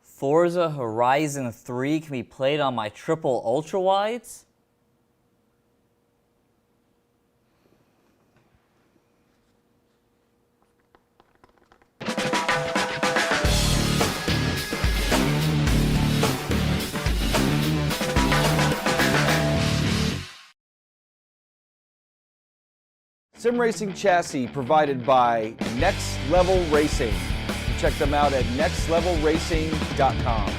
Forza Horizon 3 can be played on my triple Ultrawides? Sim racing chassis provided by Next Level Racing. Check them out at nextlevelracing.com.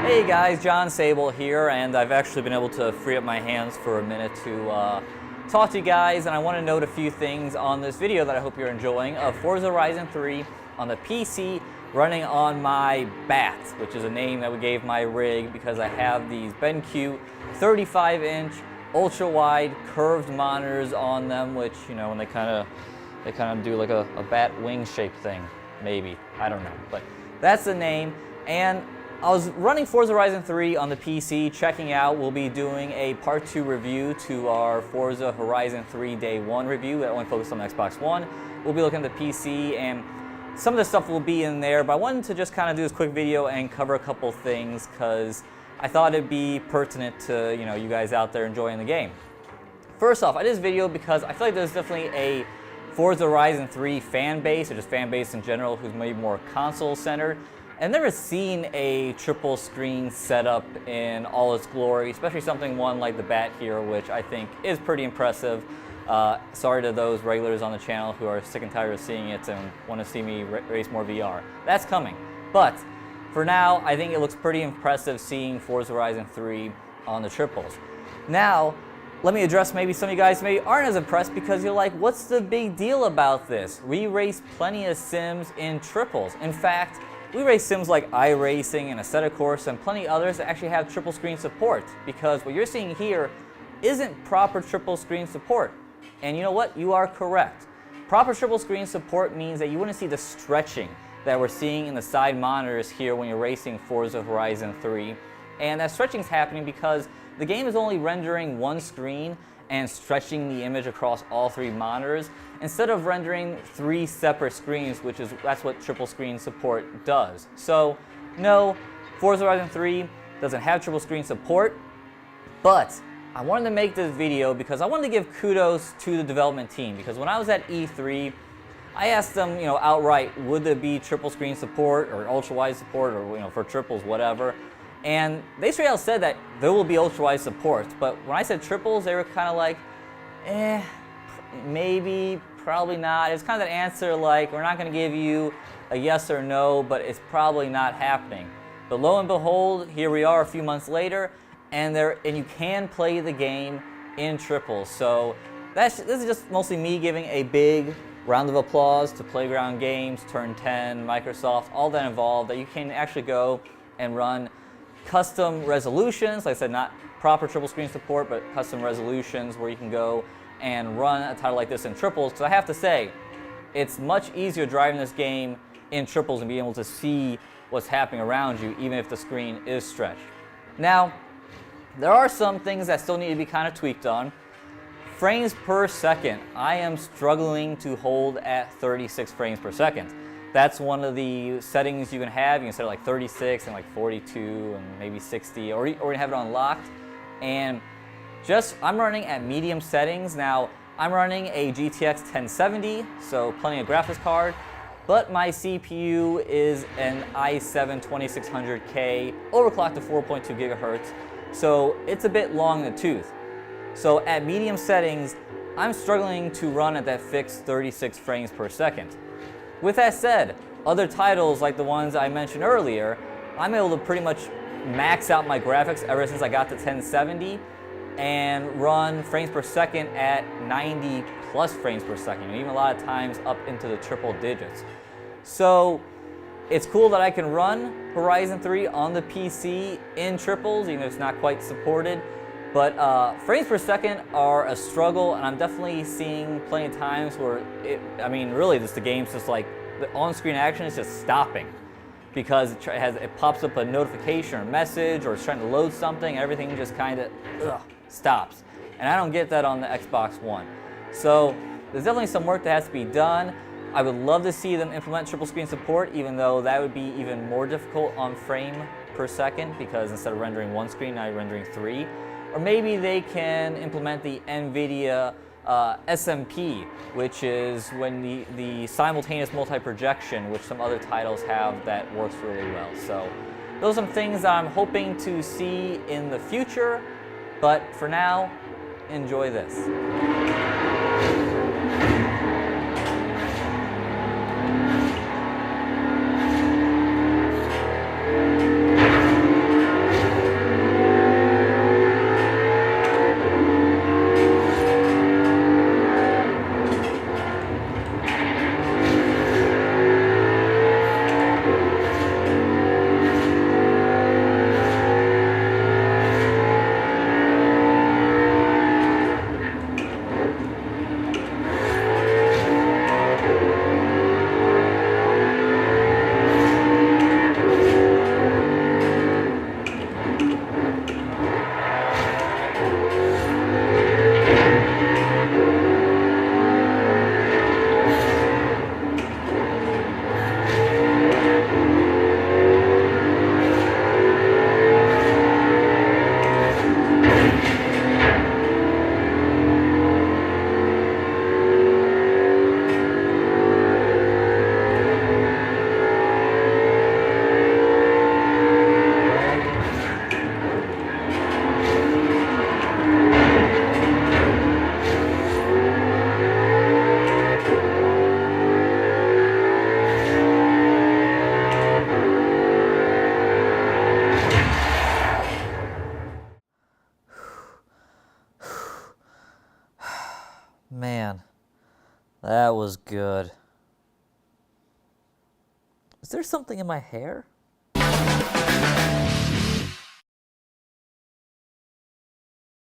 Hey guys, John Sable here, and I've actually been able to free up my hands for a minute to talk to you guys, and I want to note a few things on this video that I hope you're enjoying of Forza Horizon 3 on the PC running on my BAT, which is a name that we gave my rig because I have these BenQ 35-inch ultra-wide curved monitors on them, which, you know, when they kind of do like a bat wing shaped thing, maybe, I don't know, but that's the name. And I was running Forza Horizon 3 on the PC, checking out. We'll be doing a part 2 review to our Forza Horizon 3 Day 1 review that only focused on Xbox One. We'll be looking at the PC, and some of the stuff will be in there, but I wanted to just kind of do this quick video and cover a couple things because I thought it'd be pertinent to, you know, you guys out there enjoying the game. First off, I did this video because I feel like there's definitely a Forza Horizon 3 fan base, or just fan base in general, who's maybe more console-centered. I've never seen a triple screen setup in all its glory, especially something one like the BAT here, which I think is pretty impressive. Sorry to those regulars on the channel who are sick and tired of seeing it and want to see me race more VR. That's coming. But for now, I think it looks pretty impressive seeing Forza Horizon 3 on the triples. Now, let me address maybe some of you guys maybe aren't as impressed because you're like, what's the big deal about this? We race plenty of sims in triples. In fact, we race sims like iRacing and Assetto Corsa and plenty others that actually have triple screen support, because what you're seeing here isn't proper triple screen support. And you know what? You are correct. proper triple screen support means that you wouldn't see the stretching that we're seeing in the side monitors here when you're racing Forza Horizon 3. And that stretching is happening because the game is only rendering one screen and stretching the image across all three monitors instead of rendering three separate screens, that's what triple screen support does. So no, Forza Horizon 3 doesn't have triple screen support, but I wanted to make this video because I wanted to give kudos to the development team, because when I was at E3, I asked them, outright, would there be triple screen support or ultra-wide support, or for triples, whatever. And they straight out said that there will be ultra-wide support. But when I said triples, they were kind of like, maybe, probably not. It's kind of that answer like, we're not going to give you a yes or no, but it's probably not happening. But lo and behold, here we are a few months later, and you can play the game in triples. So this is just mostly me giving a big round of applause to Playground Games, Turn 10, Microsoft, all that involved, that you can actually go and run custom resolutions. Like I said, not proper triple screen support, but custom resolutions where you can go and run a title like this in triples. Because I have to say, it's much easier driving this game in triples and being able to see what's happening around you, even if the screen is stretched. Now, there are some things that still need to be kind of tweaked on. Frames per second, I am struggling to hold at 36 frames per second. That's one of the settings you can have. You can set it like 36 and like 42 and maybe 60, or you have it unlocked. And I'm running at medium settings. Now, I'm running a GTX 1070, so plenty of graphics card, but my CPU is an i7 2600K, overclocked to 4.2 gigahertz, so it's a bit long in the tooth. So at medium settings, I'm struggling to run at that fixed 36 frames per second. With that said, other titles like the ones I mentioned earlier, I'm able to pretty much max out my graphics ever since I got to 1070 and run frames per second at 90 plus frames per second, and even a lot of times up into the triple digits. So it's cool that I can run Horizon 3 on the PC in triples, even if it's not quite supported. But frames per second are a struggle, and I'm definitely seeing plenty of times where really the game's just like, the on-screen action is just stopping because it pops up a notification or a message, or it's trying to load something, and everything just kind of stops. And I don't get that on the Xbox One. So there's definitely some work that has to be done. I would love to see them implement triple screen support, even though that would be even more difficult on frame per second, because instead of rendering one screen, now you're rendering three. Or maybe they can implement the NVIDIA SMP, which is when the simultaneous multi-projection, which some other titles have, that works really well. So those are some things that I'm hoping to see in the future, but for now, enjoy this. Man, that was good. Is there something in my hair?